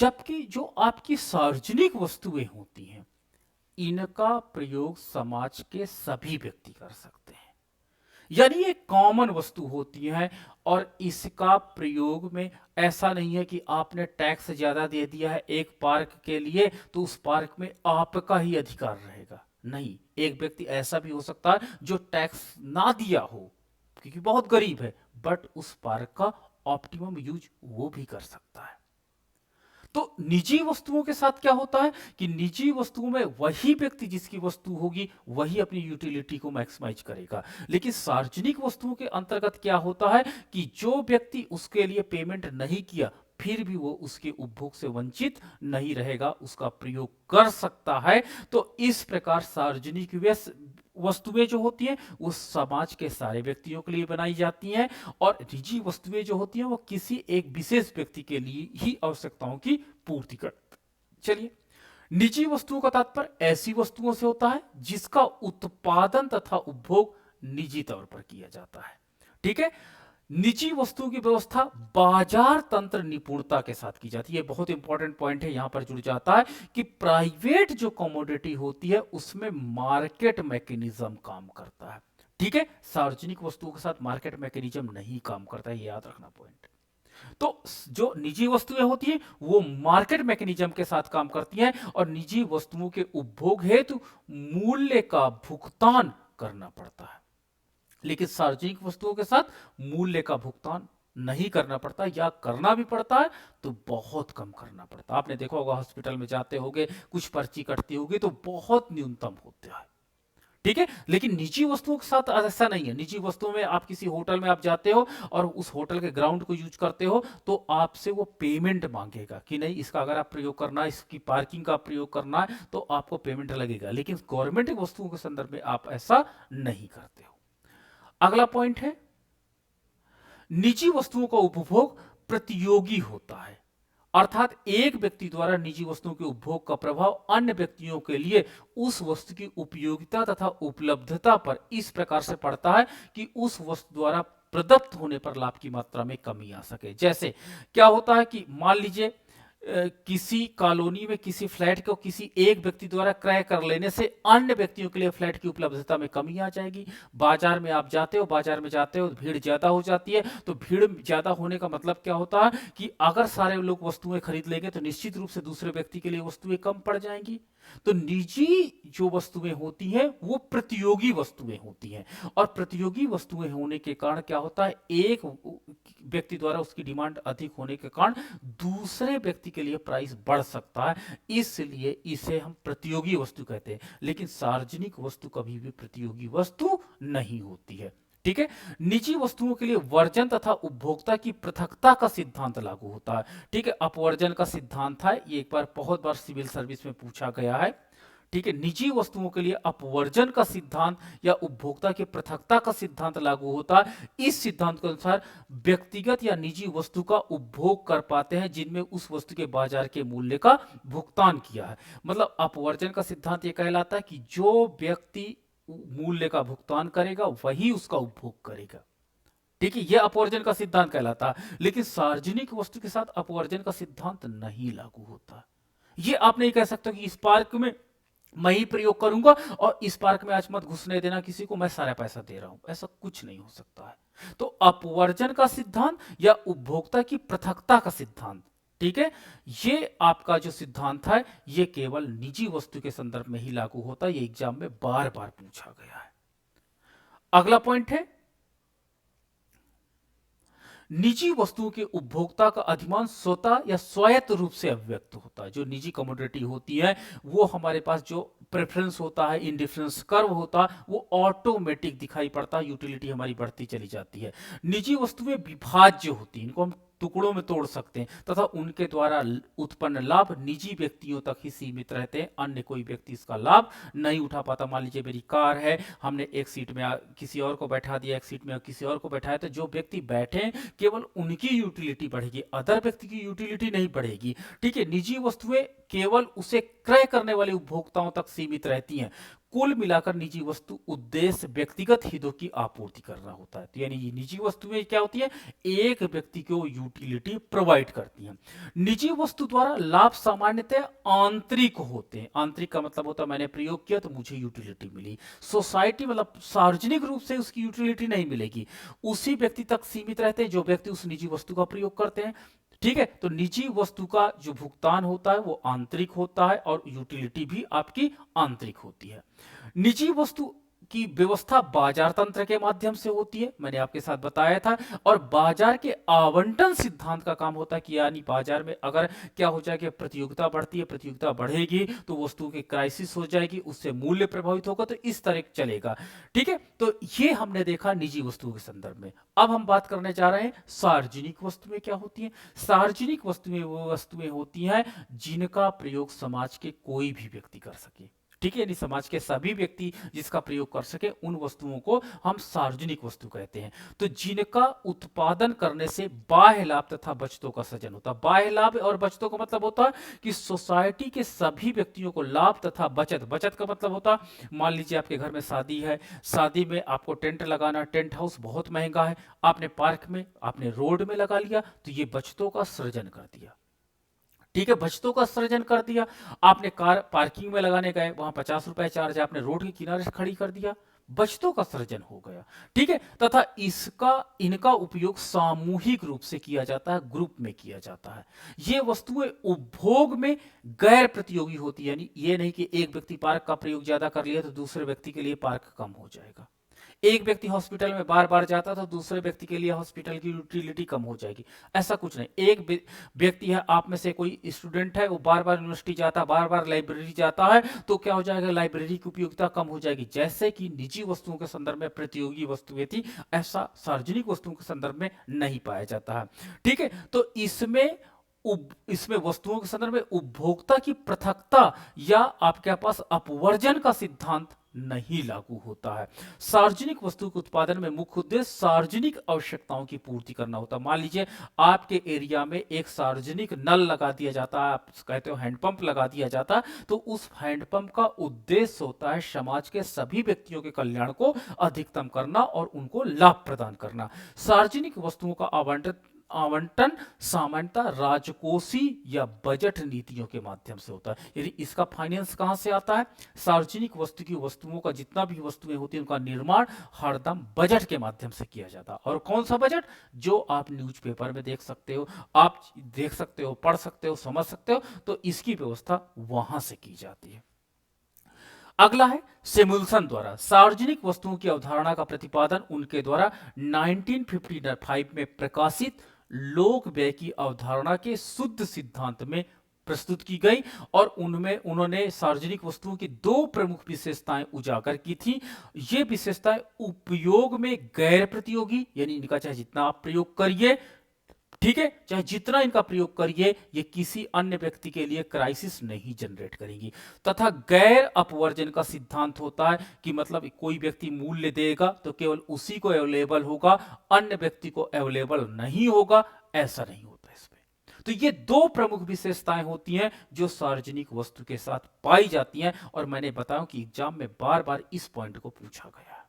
जबकि जो आपकी सार्वजनिक वस्तुएं होती हैं, इनका प्रयोग समाज के सभी व्यक्ति कर सकते हैं। यानी ये कॉमन वस्तु होती है और इसका प्रयोग में ऐसा नहीं है कि आपने टैक्स ज्यादा दे दिया है एक पार्क के लिए तो उस पार्क में आपका ही अधिकार रहेगा। नहीं, एक व्यक्ति ऐसा भी हो सकता है जो टैक्स ना दिया हो क्योंकि बहुत गरीब है, बट उस पार्क का ऑप्टिमम यूज वो भी कर सकता है। तो निजी वस्तुओं के साथ क्या होता है कि निजी वस्तुओं में वही व्यक्ति जिसकी वस्तु होगी वही अपनी यूटिलिटी को मैक्सिमाइज करेगा। लेकिन सार्वजनिक वस्तुओं के अंतर्गत क्या होता है कि जो व्यक्ति उसके लिए पेमेंट नहीं किया फिर भी वो उसके उपभोग से वंचित नहीं रहेगा, उसका प्रयोग कर सकता है। तो इस प्रकार सार्वजनिक वस्तुएं जो होती हैं वो समाज के सारे व्यक्तियों के लिए बनाई जाती हैं और निजी वस्तुएं जो होती हैं वो किसी एक विशेष व्यक्ति के लिए ही आवश्यकताओं की पूर्ति कर। चलिए, निजी वस्तुओं का तात्पर्य ऐसी वस्तुओं से होता है जिसका उत्पादन तथा उपभोग निजी तौर पर किया जाता है। ठीक है, निजी वस्तुओं की व्यवस्था बाजार तंत्र निपुणता के साथ की जाती है। बहुत इंपॉर्टेंट पॉइंट है, यहां पर जुड़ जाता है कि प्राइवेट जो कमोडिटी होती है उसमें मार्केट मैकेनिज्म काम करता है। ठीक है, सार्वजनिक वस्तुओं के साथ मार्केट मैकेनिज्म नहीं काम करता है, ये याद रखना पॉइंट। तो जो निजी वस्तुएं होती हैं वो मार्केट मैकेनिज्म के साथ काम करती हैं और निजी वस्तुओं के उपभोग हेतु मूल्य का भुगतान करना पड़ता है। लेकिन सार्वजनिक वस्तुओं के साथ मूल्य का भुगतान नहीं करना पड़ता, या करना भी पड़ता है तो बहुत कम करना पड़ता है। आपने देखा होगा हॉस्पिटल में जाते होगे, कुछ पर्ची कटती होगी तो बहुत न्यूनतम होता है। ठीक है, लेकिन निजी वस्तुओं के साथ ऐसा नहीं है। निजी वस्तुओं में आप किसी होटल में आप जाते हो और उस होटल के ग्राउंड को यूज करते हो तो आपसे वो पेमेंट मांगेगा कि नहीं, इसका अगर आप प्रयोग करना है, इसकी पार्किंग का प्रयोग करना है तो आपको पेमेंट लगेगा। लेकिन गवर्नमेंट वस्तुओं के संदर्भ में आप ऐसा नहीं करते हो। अगला पॉइंट है, निजी वस्तुओं का उपभोग प्रतियोगी होता है। अर्थात एक व्यक्ति द्वारा निजी वस्तुओं के उपभोग का प्रभाव अन्य व्यक्तियों के लिए उस वस्तु की उपयोगिता तथा उपलब्धता पर इस प्रकार से पड़ता है कि उस वस्तु द्वारा प्रदत्त होने पर लाभ की मात्रा में कमी आ सके। जैसे क्या होता है कि मान लीजिए किसी कॉलोनी में किसी फ्लैट को किसी एक व्यक्ति द्वारा क्रय कर लेने से अन्य व्यक्तियों के लिए फ्लैट की उपलब्धता में कमी आ जाएगी। बाजार में आप जाते हो, बाजार में जाते हो, भीड़ ज्यादा हो जाती है, तो भीड़ ज्यादा होने का मतलब क्या होता है कि अगर सारे लोग वस्तुएं खरीद लेंगे तो निश्चित रूप से दूसरे व्यक्ति के लिए वस्तुएं कम पड़ जाएंगी। तो निजी जो वस्तुएं होती हैं वो प्रतियोगी वस्तुएं होती हैं और प्रतियोगी वस्तुएं होने के कारण क्या होता है, एक व्यक्ति द्वारा उसकी डिमांड अधिक होने के कारण दूसरे व्यक्ति के लिए प्राइस बढ़ सकता है, इसलिए इसे हम प्रतियोगी वस्तु कहते हैं। लेकिन सार्वजनिक वस्तु कभी भी प्रतियोगी वस्तु नहीं होती है। ठीक है, निजी वस्तुओं के लिए वर्जन तथा उपभोक्ता की पृथकता का सिद्धांत लागू होता है। ठीक है, अपवर्जन का सिद्धांत है, ये एक बार बहुत बार सिविल सर्विस में पूछा गया है। ठीक है, निजी वस्तुओं के लिए अपवर्जन का सिद्धांत या उपभोक्ता की पृथकता का सिद्धांत लागू होता है। इस सिद्धांत के अनुसार व्यक्तिगत या निजी वस्तु का उपभोग कर पाते हैं जिनमें उस वस्तु के बाजार के मूल्य का भुगतान किया है। मतलब अपवर्जन का सिद्धांत ये कहलाता है कि जो व्यक्ति मूल्य का भुगतान करेगा वही उसका उपभोग करेगा। ठीक है, यह अपवर्जन का सिद्धांत कहलाता है। लेकिन सार्वजनिक वस्तु के साथ अपवर्जन का सिद्धांत नहीं लागू होता। ये आप नहीं कह सकते कि इस पार्क में मैं ही प्रयोग करूंगा और इस पार्क में आज मत घुसने देना किसी को, मैं सारा पैसा दे रहा हूं, ऐसा कुछ नहीं हो सकता है। तो अपवर्जन का सिद्धांत या उपभोक्ता की पृथकता का सिद्धांत, ठीक है, ये आपका जो सिद्धांत है ये केवल निजी वस्तु के संदर्भ में ही लागू होता है। ये एग्जाम में बार बार पूछा गया है। अगला पॉइंट है, निजी वस्तुओं के उपभोक्ता का अधिमान स्वतः या स्वायत्त रूप से अभिव्यक्त होता है। जो निजी कमोडिटी होती है वो हमारे पास जो प्रेफरेंस होता है, इंडिफरेंस कर्व होता है, वो ऑटोमेटिक दिखाई पड़ता है, यूटिलिटी हमारी बढ़ती चली जाती है। निजी वस्तुएं विभाज्य होती हैं, इनको हम टुकड़ों में तोड़ सकते हैं तथा उनके द्वारा उत्पन्न लाभ निजी व्यक्तियों तक ही सीमित रहते हैं, अन्य कोई व्यक्ति इसका लाभ नहीं उठा पाता। मान लीजिए मेरी कार है, हमने एक सीट में किसी और को बैठा दिया, एक सीट में किसी और को बैठाया, तो जो व्यक्ति बैठे केवल उनकी यूटिलिटी बढ़ेगी, अदर व्यक्ति की यूटिलिटी नहीं बढ़ेगी। ठीक है, निजी वस्तुएं केवल उसे क्रय करने वाले उपभोक्ताओं तक सीमित रहती हैं। कुल मिलाकर निजी वस्तु उद्देश्य व्यक्तिगत हितों की आपूर्ति करना होता है। तो यानी ये निजी वस्तुएं क्या होती है, एक व्यक्ति को यूटिलिटी प्रोवाइड करती हैं। निजी वस्तु द्वारा लाभ सामान्यतः आंतरिक होते हैं। आंतरिक का मतलब होता है मैंने प्रयोग किया तो मुझे यूटिलिटी मिली। सोसाइटी मतलब सार्वजनिक रूप से उसकी यूटिलिटी नहीं मिलेगी, उसी व्यक्ति तक सीमित रहते हैं जो व्यक्ति उस निजी वस्तु का प्रयोग करते हैं। ठीक है, तो निजी वस्तु का जो भुगतान होता है वो आंतरिक होता है और यूटिलिटी भी आपकी आंतरिक होती है। निजी वस्तु की व्यवस्था बाजार तंत्र के माध्यम से होती है, मैंने आपके साथ बताया था। और बाजार के आवंटन सिद्धांत का काम होता है कि यानी बाजार में अगर क्या हो जाएगा, प्रतियोगिता बढ़ती है, प्रतियोगिता बढ़ेगी तो वस्तुओं की क्राइसिस हो जाएगी, उससे मूल्य प्रभावित होगा, तो इस तरह चलेगा। ठीक है, तो ये हमने देखा निजी वस्तुओं के संदर्भ में। अब हम बात करने जा रहे हैं सार्वजनिक वस्तुएं क्या होती हैं। सार्वजनिक वस्तुएं वो वस्तुएं होती हैं जिनका प्रयोग समाज के कोई भी व्यक्ति कर सके। ठीक है, यानी समाज के सभी व्यक्ति जिसका प्रयोग कर सके उन वस्तुओं को हम सार्वजनिक वस्तु कहते हैं। तो जिनका उत्पादन करने से बाह्य लाभ तथा बचतों का सृजन होता है। बाह्य लाभ और बचतों का मतलब होता है कि सोसाइटी के सभी व्यक्तियों को लाभ तथा बचत। बचत का मतलब होता है मान लीजिए आपके घर में शादी है, शादी में आपको टेंट लगाना, टेंट हाउस बहुत महंगा है, आपने पार्क में, आपने रोड में लगा लिया, तो ये बचतों का सृजन कर दिया। ठीक है, बचतों का सृजन कर दिया। आपने कार पार्किंग में लगाने गए, वहां 50 रुपए चार्ज है, आपने रोड के किनारे से खड़ी कर दिया, बचतों का सृजन हो गया। ठीक है, तथा इनका उपयोग सामूहिक रूप से किया जाता है, ग्रुप में किया जाता है। ये वस्तुएं उपभोग में गैर प्रतियोगी होती है, यानी ये नहीं कि एक व्यक्ति पार्क का प्रयोग ज्यादा कर लिया तो दूसरे व्यक्ति के लिए पार्क कम हो जाएगा। एक व्यक्ति हॉस्पिटल में बार बार जाता तो दूसरे व्यक्ति के लिए हॉस्पिटल की यूटिलिटी कम हो जाएगी, ऐसा कुछ नहीं। एक व्यक्ति है, आप में से कोई स्टूडेंट है, वो बार बार यूनिवर्सिटी जाता, बार बार लाइब्रेरी जाता है, तो क्या हो जाएगा, लाइब्रेरी की उपयोगिता कम हो जाएगी। जैसे कि निजी वस्तुओं के संदर्भ में प्रतियोगी वस्तुएं थी, ऐसा सार्वजनिक वस्तुओं के संदर्भ में नहीं पाया जाता है। ठीक है, तो इसमें वस्तुओं के संदर्भ में उपभोक्ता की पृथकता या आपके पास अपवर्जन का सिद्धांत नहीं लागू होता है। सार्वजनिक वस्तु के उत्पादन में मुख्य उद्देश्य सार्वजनिक आवश्यकताओं की पूर्ति करना होता है। मान लीजिए आपके एरिया में एक सार्वजनिक नल लगा दिया जाता है, आप कहते हो हैंडपंप लगा दिया जाता है, तो उस हैंडपंप का उद्देश्य होता है समाज के सभी व्यक्तियों के कल्याण को अधिकतम करना और उनको लाभ प्रदान करना। सार्वजनिक वस्तुओं का आवंटन सामान्यतः राजकोषीय या बजट नीतियों के माध्यम से होता है। यदि इसका फाइनेंस कहां से आता है, सार्वजनिक वस्तु की वस्तुओं का जितना भी वस्तुएं होती हैं उनका निर्माण हरदम बजट के माध्यम से किया जाता है। और कौन सा बजट, जो आप न्यूज़पेपर में देख सकते हो, आप देख सकते हो, पढ़ सकते हो, समझ सकते हो, तो इसकी व्यवस्था वहां से की जाती है। अगला है सेमुल्सन द्वारा सार्वजनिक वस्तुओं की अवधारणा का प्रतिपादन उनके द्वारा 1955 में प्रकाशित लोक व्यय की अवधारणा के शुद्ध सिद्धांत में प्रस्तुत की गई। और उनमें उन्होंने सार्वजनिक वस्तुओं की दो प्रमुख विशेषताएं उजागर की थी। ये विशेषताएं उपयोग में गैर प्रतियोगी, यानी इनका चाहे जितना आप प्रयोग करिए, ठीक है, चाहे जितना इनका प्रयोग करिए, ये किसी अन्य व्यक्ति के लिए क्राइसिस नहीं जनरेट करेंगी। तथा गैर अपवर्जन का सिद्धांत होता है कि मतलब कोई व्यक्ति मूल्य देगा तो केवल उसी को अवेलेबल होगा, अन्य व्यक्ति को अवेलेबल नहीं होगा, ऐसा नहीं होता इसमें। तो ये दो प्रमुख विशेषताएं होती हैं जो सार्वजनिक वस्तु के साथ पाई जाती हैं, और मैंने बताया कि एग्जाम में बार बार इस पॉइंट को पूछा गया।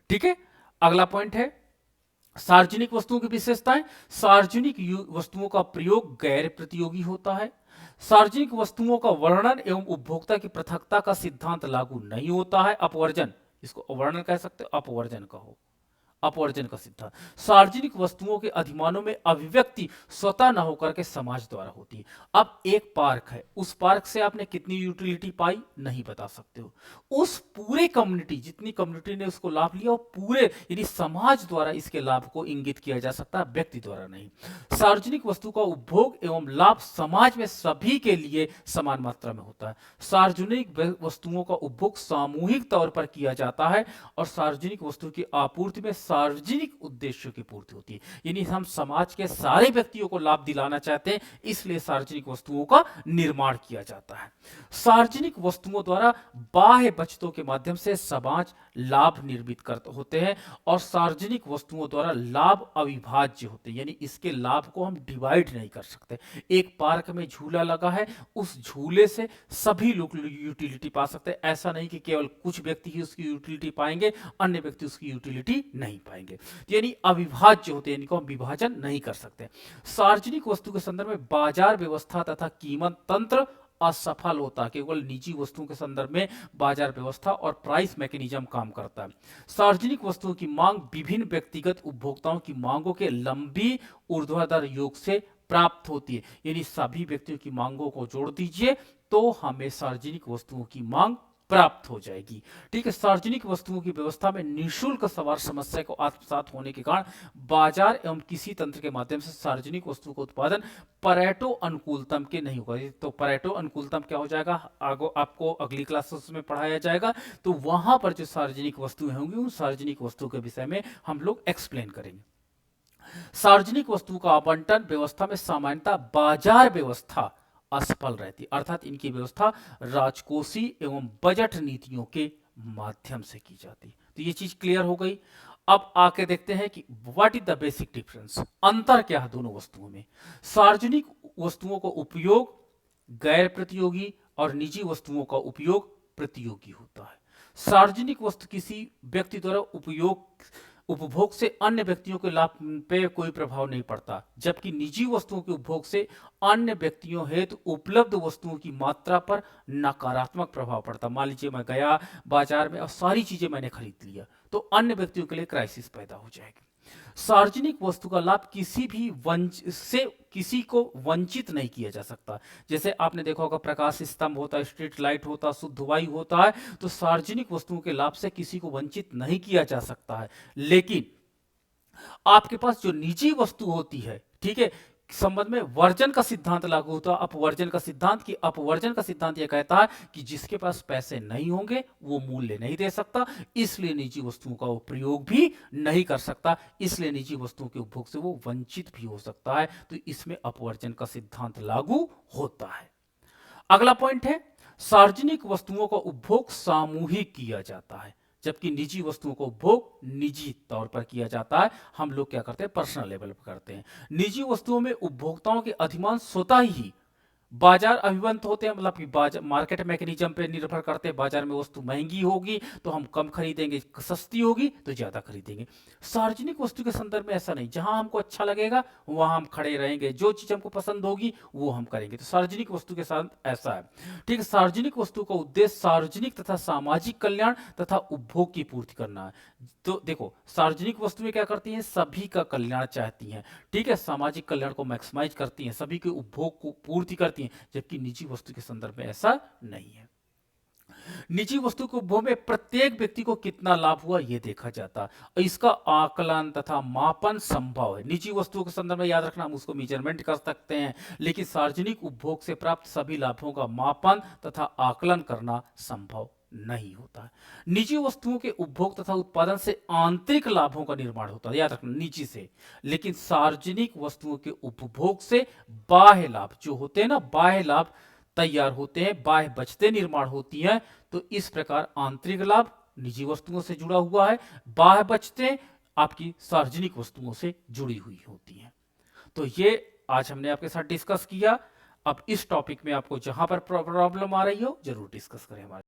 ठीक है, अगला पॉइंट है सार्वजनिक वस्तुओं की विशेषताएं। सार्वजनिक वस्तुओं का प्रयोग गैर प्रतियोगी होता है। सार्वजनिक वस्तुओं का वर्णन एवं उपभोक्ता की पृथकता का सिद्धांत लागू नहीं होता है। अपवर्जन, इसको वर्णन कह सकते हो, अपवर्जन कहो, अपवर्जन का सिद्धांत। सार्वजनिक वस्तुओं के अधिमानों में अभिव्यक्ति स्वतः न होकर के समाज द्वारा होती है। अब एक पार्क है, उस पार्क से आपने कितनी यूटिलिटी पाई नहीं बता सकते हो। उस पूरे कम्युनिटी, जितनी कम्युनिटी ने उसको लाभ लिया, वो पूरे यानी समाज द्वारा इसके लाभ को इंगित किया जा सकता है, व्यक्ति द्वारा नहीं। सार्वजनिक वस्तु का उपभोग एवं लाभ समाज में सभी के लिए समान मात्रा में होता है। सार्वजनिक वस्तुओं का उपभोग सामूहिक तौर पर किया जाता है और सार्वजनिक वस्तु की आपूर्ति में सार्वजनिक उद्देश्यों की पूर्ति होती है। यानी हम समाज के सारे व्यक्तियों को लाभ दिलाना चाहते हैं, इसलिए सार्वजनिक वस्तुओं का निर्माण किया जाता है। सार्वजनिक वस्तुओं द्वारा बाह्य बचतों के माध्यम से समाज लाभ निर्मित करते होते हैं और सार्वजनिक वस्तुओं द्वारा लाभ अविभाज्य होते हैं, यानी इसके लाभ को हम डिवाइड नहीं कर सकते। एक पार्क में झूला लगा है, उस झूले से सभी लोग यूटिलिटी पा सकते हैं, ऐसा नहीं कि केवल कुछ व्यक्ति ही उसकी यूटिलिटी पाएंगे, अन्य व्यक्ति उसकी यूटिलिटी नहीं पाएंगे। यानी अविभाज्य होते हैं, इनको हम विभाजन नहीं कर सकते। सार्वजनिक वस्तु के संदर्भ में बाजार व्यवस्था तथा कीमत तंत्र असफल होता है। केवल निजी वस्तुओं के संदर्भ में बाजार व्यवस्था और प्राइस मैकेनिज्म काम करता है। सार्वजनिक वस्तुओं की मांग विभिन्न व्यक्तिगत उपभोक्ताओं की मांगों के लंबी ऊर्ध्वाधर योग से प्राप्त होती है। यानी सभी व्यक्तियों की मांगों को जोड़ दीजिए तो हमें सार्वजनिक वस्तुओं की मांग प्राप्त हो जाएगी। ठीक है, सार्वजनिक वस्तुओं की व्यवस्था में निःशुल्क सवार समस्या को आत्मसात होने के कारण बाजार एवं किसी तंत्र के माध्यम से सार्वजनिक वस्तुओं का उत्पादन परेटो अनुकूलतम के नहीं होगा। तो परेटो अनुकूलतम क्या हो जाएगा, आपको अगली क्लासेस में पढ़ाया जाएगा। तो वहां पर जो सार्वजनिक वस्तुएं होंगी उन सार्वजनिक वस्तुओं के विषय में हम लोग एक्सप्लेन करेंगे। सार्वजनिक वस्तु का आवंटन व्यवस्था में सामान्यतः बाजार व्यवस्था असफल रहती, अर्थात इनकी व्यवस्था राजकोषीय एवं बजट नीतियों के माध्यम से की जाती। तो ये चीज क्लियर हो गई। अब आके देखते हैं कि what is the basic difference, अंतर क्या है दोनों वस्तुओं में। सार्वजनिक वस्तुओं का उपयोग गैर प्रतियोगी और निजी वस्तुओं का उपयोग प्रतियोगी होता है। सार्वजनिक वस्तु किसी व्यक्ति द्वारा उपभोग से अन्य व्यक्तियों के लाभ पे कोई प्रभाव नहीं पड़ता, जबकि निजी वस्तुओं के उपभोग से अन्य व्यक्तियों हेतु उपलब्ध वस्तुओं की मात्रा पर नकारात्मक प्रभाव पड़ता। मान लीजिए मैं गया बाजार में और सारी चीजें मैंने खरीद लिया, तो अन्य व्यक्तियों के लिए क्राइसिस पैदा हो जाएगी। सार्वजनिक वस्तु का लाभ किसी को वंचित नहीं किया जा सकता। जैसे आपने देखा होगा प्रकाश स्तंभ होता है, स्ट्रीट लाइट होता है, शुद्ध वायु होता है, तो सार्वजनिक वस्तुओं के लाभ से किसी को वंचित नहीं किया जा सकता है। लेकिन आपके पास जो निजी वस्तु होती है, ठीक है, संबंध में वर्जन का सिद्धांत लागू होता है। अपवर्जन का सिद्धांत, कि अपवर्जन का सिद्धांत यह कहता है कि जिसके पास पैसे नहीं होंगे वो मूल्य नहीं दे सकता, इसलिए निजी वस्तुओं का वो प्रयोग भी नहीं कर सकता, इसलिए निजी वस्तुओं के उपभोग से वो वंचित भी हो सकता है। तो इसमें अपवर्जन का सिद्धांत लागू होता है। अगला पॉइंट है, सार्वजनिक वस्तुओं का उपभोग सामूहिक किया जाता है, जबकि निजी वस्तुओं का उपभोग निजी तौर पर किया जाता है। हम लोग क्या करते हैं, पर्सनल लेवल पर करते हैं। निजी वस्तुओं में उपभोक्ताओं के अधिमान स्वतः ही बाजार अभिबंध होते हैं, मतलब कि बाजार मार्केट मैकेनिज्म पे निर्भर करते हैं। बाजार में वस्तु महंगी होगी तो हम कम खरीदेंगे, सस्ती होगी तो ज्यादा खरीदेंगे। सार्वजनिक वस्तु के संदर्भ में ऐसा नहीं, जहां हमको अच्छा लगेगा वहां हम खड़े रहेंगे, जो चीज हमको पसंद होगी वो हम करेंगे। तो सार्वजनिक वस्तु के साथ ऐसा है। ठीक है, सार्वजनिक वस्तु का उद्देश्य सार्वजनिक तथा सामाजिक कल्याण तथा उपभोग की पूर्ति करना है। तो देखो, सार्वजनिक वस्तुएं क्या करती हैं, सभी का कल्याण चाहती हैं। ठीक है, सामाजिक कल्याण को मैक्सिमाइज करती हैं, सभी के उपभोग को पूर्ति करती हैं, जबकि निजी वस्तु के संदर्भ में ऐसा नहीं है। निजी वस्तु के उपभोग में प्रत्येक व्यक्ति को कितना लाभ हुआ यह देखा जाता है, इसका आकलन तथा मापन संभव है। निजी वस्तुओं के संदर्भ में याद रखना, हम उसको मेजरमेंट कर सकते हैं, लेकिन सार्वजनिक उपभोग से प्राप्त सभी लाभों का मापन तथा आकलन करना संभव नहीं होता है। निजी वस्तुओं के उपभोग तथा उत्पादन से आंतरिक लाभों का निर्माण होता है, याद रखना, निजी से। लेकिन सार्वजनिक वस्तुओं के उपभोग से बाह्य लाभ जो होते हैं ना, बाह्य लाभ तैयार होते हैं, बाह्य बचतें निर्माण होती हैं। तो इस प्रकार आंतरिक लाभ निजी वस्तुओं से जुड़ा हुआ है, बाह्य बचतें आपकी सार्वजनिक वस्तुओं से जुड़ी हुई होती हैं। तो ये आज हमने आपके साथ डिस्कस किया। अब इस टॉपिक में आपको जहां पर प्रॉब्लम आ रही हो जरूर डिस्कस करें हमारे